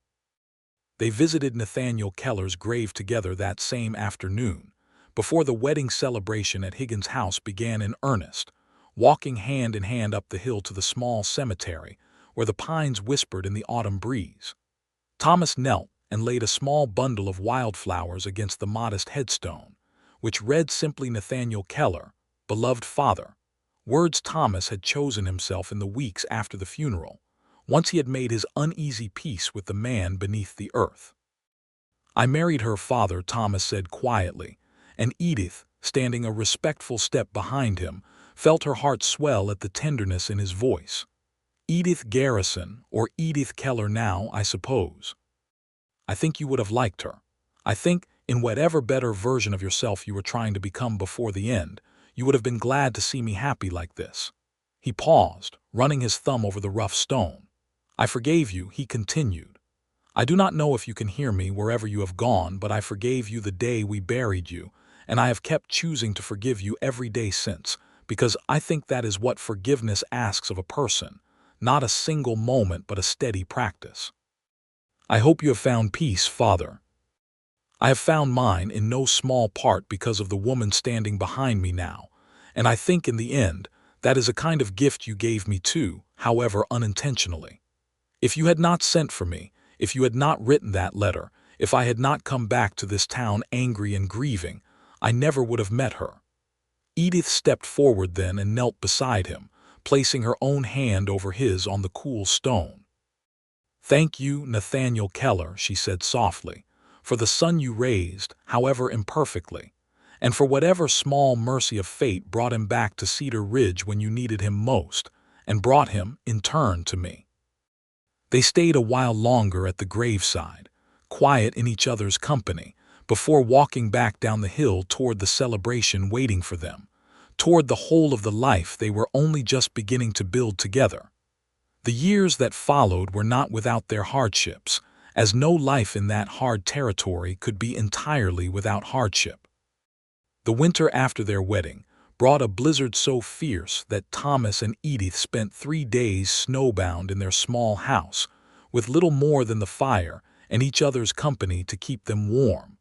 They visited Nathaniel Keller's grave together that same afternoon, before the wedding celebration at Higgins' house began in earnest, walking hand in hand up the hill to the small cemetery where the pines whispered in the autumn breeze. Thomas knelt and laid a small bundle of wildflowers against the modest headstone, which read simply Nathaniel Keller, beloved father, words Thomas had chosen himself in the weeks after the funeral, once he had made his uneasy peace with the man beneath the earth. "I married her, father," Thomas said quietly, and Edith, standing a respectful step behind him, felt her heart swell at the tenderness in his voice. "Edith Garrison, or Edith Keller now, I suppose. I think you would have liked her. I think, in whatever better version of yourself you were trying to become before the end, you would have been glad to see me happy like this." He paused, running his thumb over the rough stone. "I forgave you," he continued. "I do not know if you can hear me wherever you have gone, but I forgave you the day we buried you, and I have kept choosing to forgive you every day since, because I think that is what forgiveness asks of a person, not a single moment but a steady practice. I hope you have found peace, father. I have found mine in no small part because of the woman standing behind me now, and I think in the end that is a kind of gift you gave me too, however unintentionally. If you had not sent for me, if you had not written that letter, if I had not come back to this town angry and grieving, I never would have met her." Edith stepped forward then and knelt beside him, placing her own hand over his on the cool stone. "Thank you, Nathaniel Keller," she said softly, "for the son you raised, however imperfectly, and for whatever small mercy of fate brought him back to Cedar Ridge when you needed him most, and brought him, in turn, to me." They stayed a while longer at the graveside, quiet in each other's company, before walking back down the hill toward the celebration waiting for them, toward the whole of the life they were only just beginning to build together. The years that followed were not without their hardships, as no life in that hard territory could be entirely without hardship. The winter after their wedding brought a blizzard so fierce that Thomas and Edith spent 3 days snowbound in their small house, with little more than the fire and each other's company to keep them warm,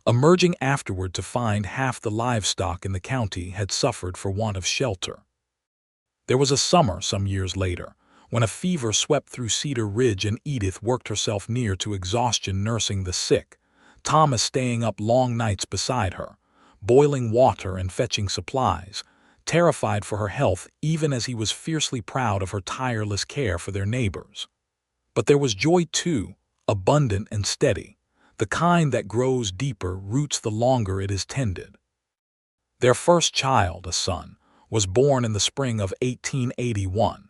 emerging afterward to find half the livestock in the county had suffered for want of shelter. There was a summer some years later, when a fever swept through Cedar Ridge and Edith worked herself near to exhaustion nursing the sick, Thomas staying up long nights beside her, boiling water and fetching supplies, terrified for her health even as he was fiercely proud of her tireless care for their neighbors. But there was joy too, abundant and steady, the kind that grows deeper roots the longer it is tended. Their first child, a son, was born in the spring of 1881,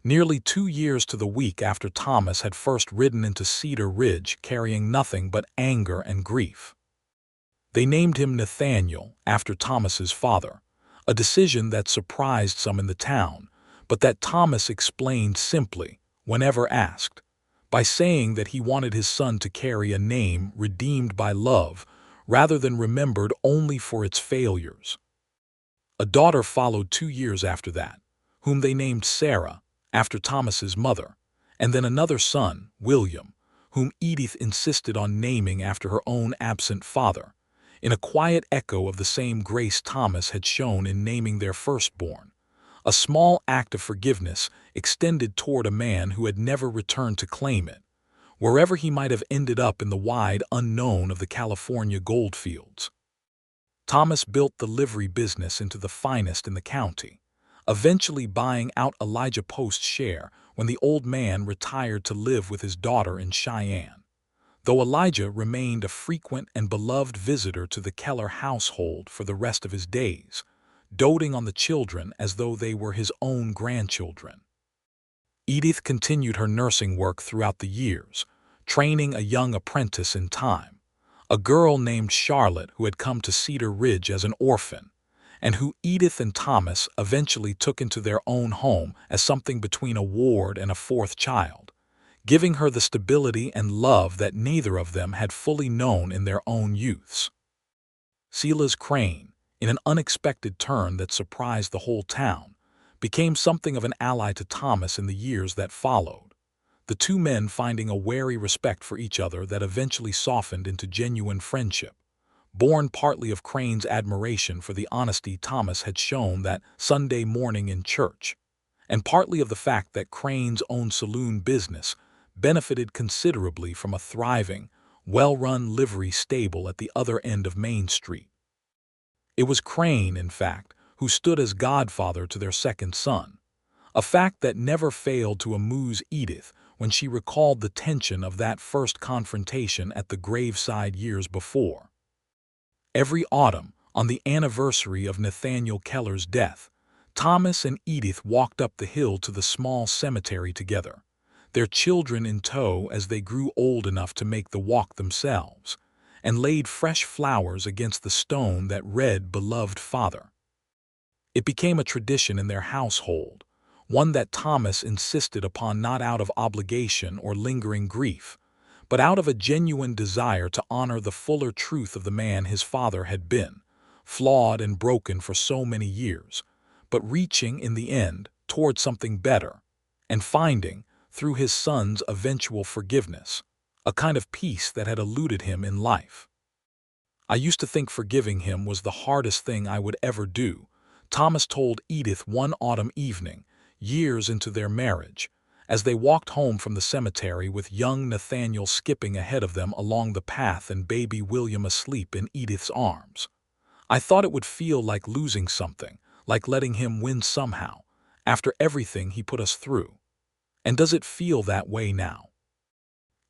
nearly 2 years to the week after Thomas had first ridden into Cedar Ridge carrying nothing but anger and grief. They named him Nathaniel, after Thomas's father, a decision that surprised some in the town, but that Thomas explained simply, whenever asked, by saying that he wanted his son to carry a name redeemed by love rather than remembered only for its failures. A daughter followed 2 years after that, whom they named Sarah, after Thomas's mother, and then another son, William, whom Edith insisted on naming after her own absent father, in a quiet echo of the same grace Thomas had shown in naming their firstborn, a small act of forgiveness extended toward a man who had never returned to claim it, wherever he might have ended up in the wide unknown of the California goldfields. Thomas built the livery business into the finest in the county, eventually buying out Elijah Post's share when the old man retired to live with his daughter in Cheyenne, though Elijah remained a frequent and beloved visitor to the Keller household for the rest of his days, doting on the children as though they were his own grandchildren. Edith continued her nursing work throughout the years, training a young apprentice in time, a girl named Charlotte who had come to Cedar Ridge as an orphan, and who Edith and Thomas eventually took into their own home as something between a ward and a fourth child, giving her the stability and love that neither of them had fully known in their own youths. Sela's Crane, in an unexpected turn that surprised the whole town, became something of an ally to Thomas in the years that followed, the two men finding a wary respect for each other that eventually softened into genuine friendship, born partly of Crane's admiration for the honesty Thomas had shown that Sunday morning in church, and partly of the fact that Crane's own saloon business benefited considerably from a thriving, well-run livery stable at the other end of Main Street. It was Crane, in fact, who stood as godfather to their second son, a fact that never failed to amuse Edith when she recalled the tension of that first confrontation at the graveside years before. Every autumn, on the anniversary of Nathaniel Keller's death, Thomas and Edith walked up the hill to the small cemetery together, their children in tow as they grew old enough to make the walk themselves, and laid fresh flowers against the stone that read "Beloved Father." It became a tradition in their household, one that Thomas insisted upon not out of obligation or lingering grief, but out of a genuine desire to honor the fuller truth of the man his father had been, flawed and broken for so many years, but reaching in the end toward something better, and finding, through his son's eventual forgiveness, a kind of peace that had eluded him in life. "I used to think forgiving him was the hardest thing I would ever do," Thomas told Edith one autumn evening, years into their marriage, as they walked home from the cemetery with young Nathaniel skipping ahead of them along the path and baby William asleep in Edith's arms. "I thought it would feel like losing something, like letting him win somehow, after everything he put us through. And does it feel that way now?"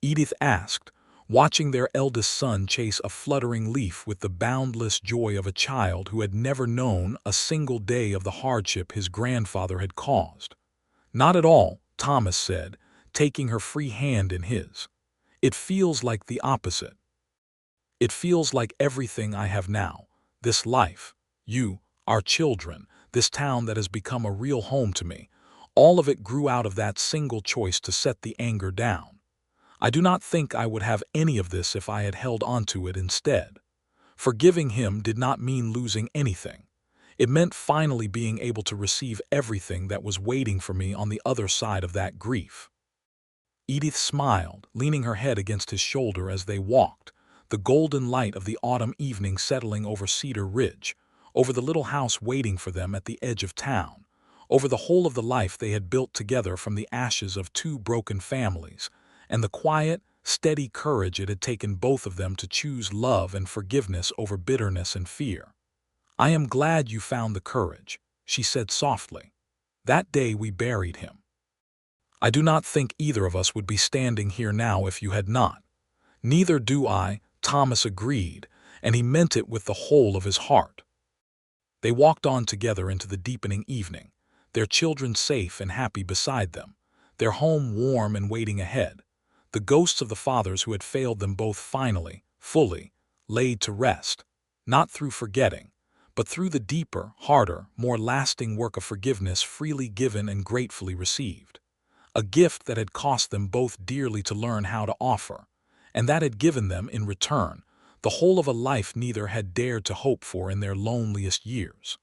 Edith asked, watching their eldest son chase a fluttering leaf with the boundless joy of a child who had never known a single day of the hardship his grandfather had caused. "Not at all," Thomas said, taking her free hand in his. "It feels like the opposite. It feels like everything I have now, this life, you, our children, this town that has become a real home to me, all of it grew out of that single choice to set the anger down. I do not think I would have any of this if I had held onto it instead. Forgiving him did not mean losing anything. It meant finally being able to receive everything that was waiting for me on the other side of that grief." Edith smiled, leaning her head against his shoulder as they walked, the golden light of the autumn evening settling over Cedar Ridge, over the little house waiting for them at the edge of town, over the whole of the life they had built together from the ashes of two broken families, and the quiet, steady courage it had taken both of them to choose love and forgiveness over bitterness and fear. "I am glad you found the courage," she said softly. "That day we buried him. I do not think either of us would be standing here now if you had not." "Neither do I," Thomas agreed, and he meant it with the whole of his heart. They walked on together into the deepening evening, their children safe and happy beside them, their home warm and waiting ahead, the ghosts of the fathers who had failed them both finally, fully, laid to rest, not through forgetting, but through the deeper, harder, more lasting work of forgiveness freely given and gratefully received. A gift that had cost them both dearly to learn how to offer, and that had given them, in return, the whole of a life neither had dared to hope for in their loneliest years.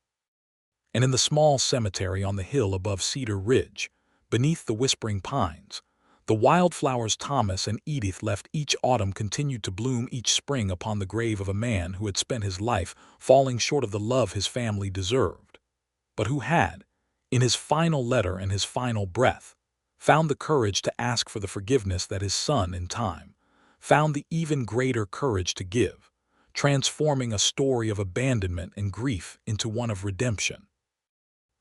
And in the small cemetery on the hill above Cedar Ridge, beneath the whispering pines, the wildflowers Thomas and Edith left each autumn continued to bloom each spring upon the grave of a man who had spent his life falling short of the love his family deserved, but who had, in his final letter and his final breath, found the courage to ask for the forgiveness that his son, in time, found the even greater courage to give, transforming a story of abandonment and grief into one of redemption,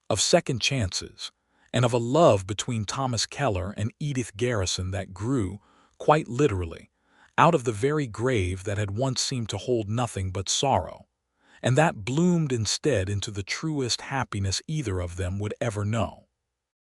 of second chances, and of a love between Thomas Keller and Edith Garrison that grew, quite literally, out of the very grave that had once seemed to hold nothing but sorrow, and that bloomed instead into the truest happiness either of them would ever know.